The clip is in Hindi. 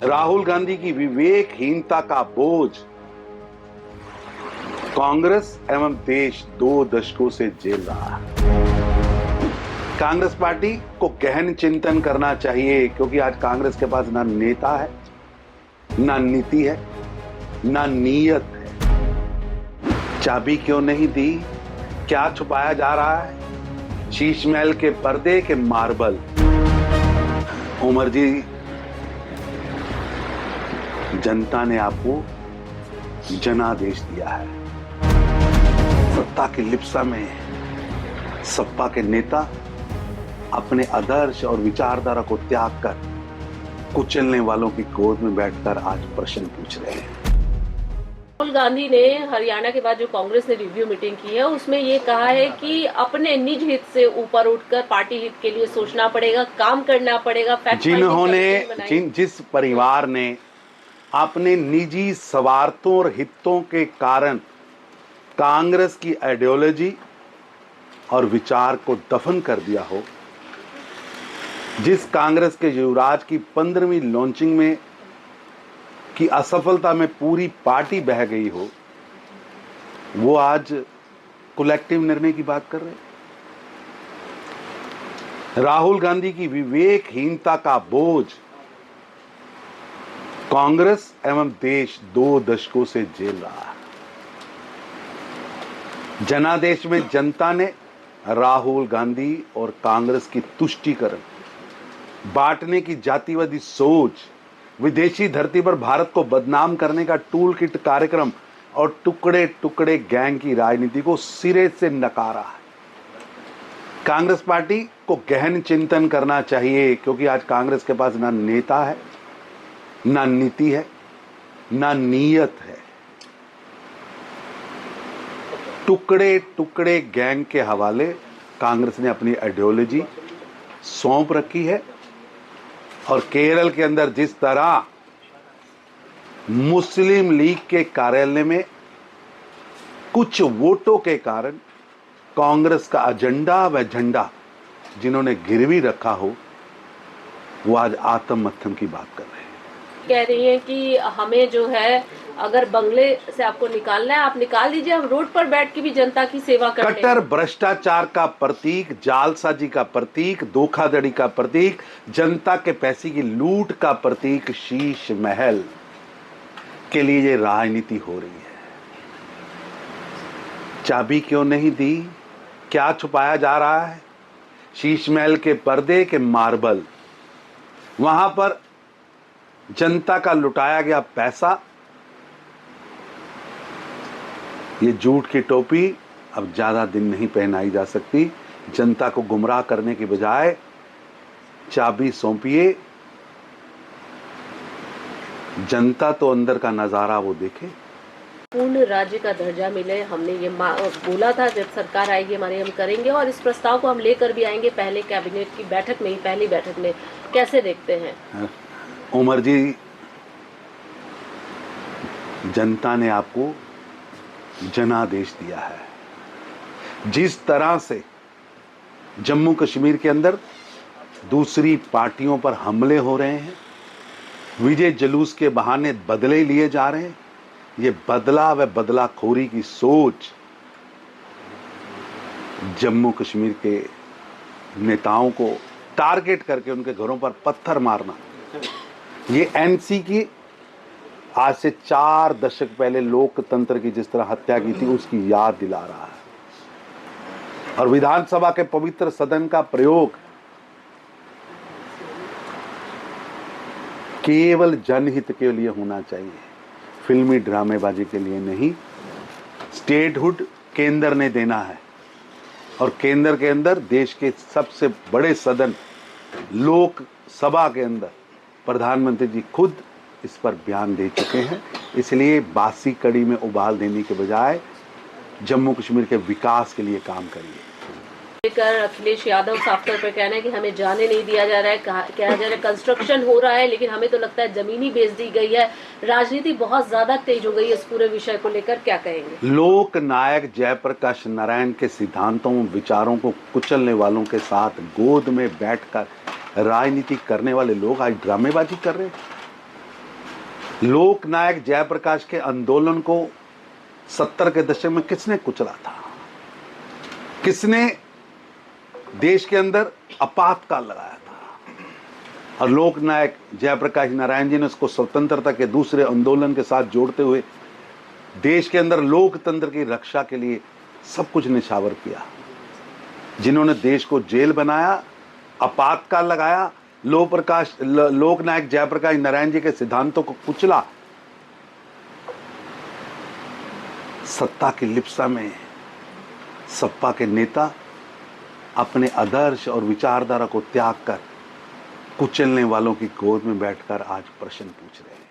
राहुल गांधी की विवेकहीनता का बोझ कांग्रेस एवं देश 2 दशकों से झेल रहा है। कांग्रेस पार्टी को गहन चिंतन करना चाहिए, क्योंकि आज कांग्रेस के पास ना नेता है, ना नीति है, ना नीयत है। चाबी क्यों नहीं दी? क्या छुपाया जा रहा है शीश महल के पर्दे के मार्बल? उमर जी, जनता ने आपको जनादेश दिया है। सत्ता की लिप्सा में सपा के नेता अपने आदर्श और विचारधारा को त्याग कर कुचलने वालों की गोद में बैठकर आज प्रश्न पूछ रहे हैं। राहुल गांधी ने हरियाणा के बाद जो कांग्रेस ने रिव्यू मीटिंग की है उसमें ये कहा है कि अपने निज हित से ऊपर उठकर पार्टी हित के लिए सोचना पड़ेगा, काम करना पड़ेगा। जिस परिवार ने अपने निजी स्वार्थों और हितों के कारण कांग्रेस की आइडियोलॉजी और विचार को दफन कर दिया हो, जिस कांग्रेस के युवराज की 15वीं लॉन्चिंग में की असफलता में पूरी पार्टी बह गई हो, वो आज कलेक्टिव निर्णय की बात कर रहे हैं। राहुल गांधी की विवेकहीनता का बोझ कांग्रेस एवं देश 2 दशकों से झेल रहा है। जनादेश में जनता ने राहुल गांधी और कांग्रेस की तुष्टीकरण, बांटने की जातिवादी सोच, विदेशी धरती पर भारत को बदनाम करने का टूल किट कार्यक्रम और टुकड़े टुकड़े गैंग की राजनीति को सिरे से नकारा है। कांग्रेस पार्टी को गहन चिंतन करना चाहिए, क्योंकि आज कांग्रेस के पास ना नेता है, ना नीति है, ना नीयत है। टुकड़े टुकड़े गैंग के हवाले कांग्रेस ने अपनी आइडियोलॉजी सौंप रखी है। और केरल के अंदर जिस तरह मुस्लिम लीग के कार्यालय में कुछ वोटों के कारण कांग्रेस का एजेंडा व झंडा जिन्होंने गिरवी रखा हो, वो आज आत्ममथन की बात कर रहे हैं। कह रही हैं कि हमें जो है, अगर बंगले से आपको निकालना है आप निकाल दीजिए, हम रोड पर बैठ के भी जनता की सेवा कर लेंगे। कट्टर भ्रष्टाचार का प्रतीक, जालसाजी का प्रतीक, धोखाधड़ी का प्रतीक, जनता के पैसे की लूट का प्रतीक शीश महल के लिए ये राजनीति हो रही है। चाबी क्यों नहीं दी? क्या छुपाया जा रहा है शीश महल के पर्दे के मार्बल? वहां पर जनता का लुटाया गया पैसा, ये झूठ की टोपी अब ज्यादा दिन नहीं पहनाई जा सकती। जनता को गुमराह करने के बजाय चाबी सौंपिए, जनता तो अंदर का नजारा वो देखे। पूर्ण राज्य का दर्जा मिले, हमने ये बोला था जब सरकार आएगी हमारे, हम करेंगे और इस प्रस्ताव को हम लेकर भी आएंगे पहले कैबिनेट की बैठक में ही, पहली बैठक में। कैसे देखते हैं उमर जी, जनता ने आपको जनादेश दिया है। जिस तरह से जम्मू कश्मीर के अंदर दूसरी पार्टियों पर हमले हो रहे हैं, विजय जुलूस के बहाने बदले लिए जा रहे हैं, ये बदला व बदलाखोरी की सोच जम्मू कश्मीर के नेताओं को टारगेट करके उनके घरों पर पत्थर मारना, ये एनसी की आज से 4 दशक पहले लोकतंत्र की जिस तरह हत्या की थी उसकी याद दिला रहा है। और विधानसभा के पवित्र सदन का प्रयोग केवल जनहित के लिए होना चाहिए, फिल्मी ड्रामेबाजी के लिए नहीं। स्टेटहुड केंद्र ने देना है और केंद्र के अंदर देश के सबसे बड़े सदन लोकसभा के अंदर प्रधानमंत्री जी खुद इस पर बयान दे चुके हैं। इसलिए बासी कड़ी में उबाल देने के बजाय जम्मू कश्मीर के विकास के लिए काम करिए। लेकर अखिलेश यादव साफ तौर पर कहना है कि हमें जाने नहीं दिया जा रहा है, कहा जा रहा है कंस्ट्रक्शन हो रहा है, लेकिन हमें तो लगता है जमीनी बेच दी गई है। राजनीति बहुत ज्यादा तेज हो गई है इस पूरे विषय को लेकर, क्या कहेंगे? लोक नायक जयप्रकाश नारायण के सिद्धांतों विचारों को कुचलने वालों के साथ गोद में बैठकर राजनीति करने वाले लोग आज ड्रामेबाजी कर रहे हैं। लोकनायक जयप्रकाश के आंदोलन को 70 के दशक में किसने कुचला था? किसने देश के अंदर आपातकाल लगाया था? और लोकनायक जयप्रकाश नारायण जी ने उसको स्वतंत्रता के दूसरे आंदोलन के साथ जोड़ते हुए देश के अंदर लोकतंत्र की रक्षा के लिए सब कुछ निछावर किया। जिन्होंने देश को जेल बनाया, आपातकाल लगाया, लोकनायक जयप्रकाश नारायण जी के सिद्धांतों को कुचला, सत्ता की लिप्सा में सपा के नेता अपने आदर्श और विचारधारा को त्याग कर कुचलने वालों की गोद में बैठकर आज प्रश्न पूछ रहे हैं।